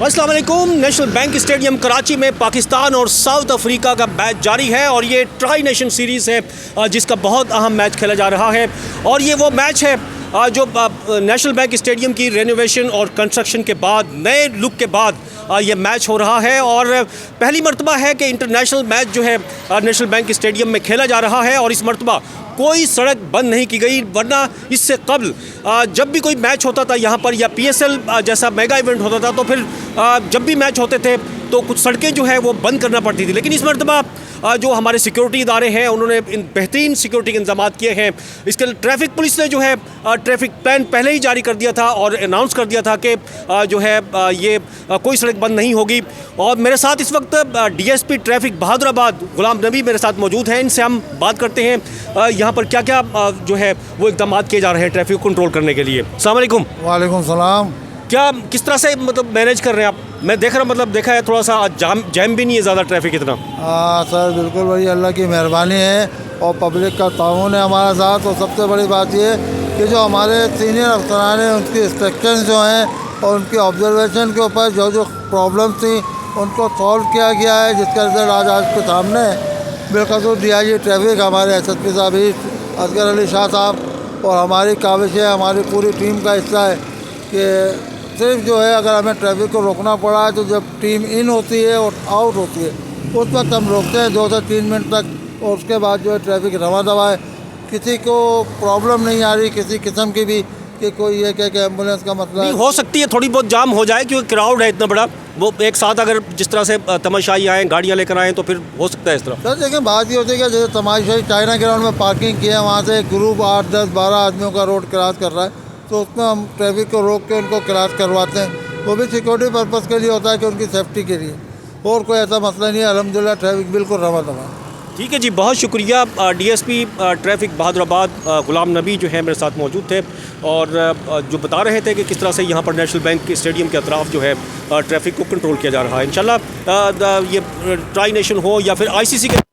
अस्सलाम वालेकुम। National bank stadium Karachi में पाकिस्तान और साउथ अफ्रीका का मैच जारी है और ये ट्राई नेशन सीरीज़ है जिसका बहुत अहम मैच खेला जा रहा है। और ये वो मैच है जो नेशनल बैंक स्टेडियम की रेनोवेशन और कंस्ट्रक्शन के बाद, नए लुक के बाद ये मैच हो रहा है। और पहली मरतबा है कि इंटरनेशनल मैच जो है नेशनल बैंक स्टेडियम में खेला जा रहा है और इस मरतबा कोई सड़क बंद नहीं की गई, वरना इससे कबल जब भी कोई मैच होता था यहाँ पर या PSL जैसा मेगा इवेंट होता था तो फिर जब भी मैच होते थे तो कुछ सड़कें जो है वो बंद करना पड़ती थी। लेकिन इस मरतबा जो हमारे सिक्योरिटी इदारे हैं उन्होंने इन बेहतरीन सिक्योरिटी के इंतजाम किए हैं। इसके ट्रैफिक पुलिस ने जो है ट्रैफिक प्लान पहले ही जारी कर दिया था और अनाउंस कर दिया था कि जो है ये कोई सड़क बंद नहीं होगी। और मेरे साथ इस वक्त DSP ट्रैफिक बहादुराबाद गुलाम नबी मेरे साथ मौजूद हैं। इनसे हम बात करते हैं यहाँ पर क्या क्या जो है वो इक़दाम किए जा रहे हैं ट्रैफिक को कंट्रोल करने के लिए। अस्सलाम वालेकुम। वालेकुम सलाम। क्या किस तरह से मतलब मैनेज कर रहे हैं आप? मैं देख रहा हूँ, मतलब देखा है थोड़ा सा जैम भी नहीं है ज़्यादा ट्रैफिक इतना। हाँ सर, बिल्कुल बड़ी अल्लाह की मेहरबानी है और पब्लिक का ताउन है हमारे साथ। और सबसे बड़ी बात ये कि जो हमारे सीनियर अफसरान हैं उनकी इंस्ट्रक्शन जो हैं और उनकी ऑब्जर्वेशन के ऊपर जो जो प्रॉब्लम्स थी उनको सॉल्व किया गया है, जिसका रिजल्ट आज के सामने बिलखसूस DIG ट्रैफिक हमारे SSP साहब असगर अली शाह साहब और हमारी काविश है, हमारी पूरी टीम का हिस्सा है कि सिर्फ जो है अगर हमें ट्रैफिक को रोकना पड़ा है तो जब टीम इन होती है और आउट होती है उस वक्त हम रोकते हैं 2 से 3 मिनट तक। और उसके बाद जो है ट्रैफिक रवा दवा है, किसी को प्रॉब्लम नहीं आ रही किसी किस्म की भी कि कोई ये कहे कि एम्बुलेंस का मसला नहीं हो सकती है, थोड़ी बहुत जाम हो जाए क्योंकि क्राउड है इतना बड़ा, वो एक साथ अगर जिस तरह से तमाशाई आएँ गाड़ियाँ लेकर आएँ तो फिर हो सकता है इस तरह। सर देखिए, बात ये होती है कि जैसे तमाशाई चाइना ग्राउंड में पार्किंग किया है, वहाँ से एक ग्रुप 8, 10, 12 आदमियों का रोड क्रॉस कर रहा है तो उसमें हम ट्रैफिक को रोक के उनको क्रॉस करवाते हैं। वो भी सिक्योरिटी पर्पज़ के लिए होता है कि उनकी सेफ्टी के लिए, और कोई ऐसा मसला नहीं है। अल्हम्दुलिल्लाह ट्रैफिक बिल्कुल रवा दवा। ठीक है जी, बहुत शुक्रिया। DSP ट्रैफिक बहादुराबाद गुलाम नबी जो है मेरे साथ मौजूद थे और जो बता रहे थे कि किस तरह से यहाँ पर नेशनल बैंक स्टेडियम के अतराफ़ जो है ट्रैफिक को कंट्रोल किया जा रहा है। इंशाल्लाह ये ट्राई नेशन हो या फिर ICC के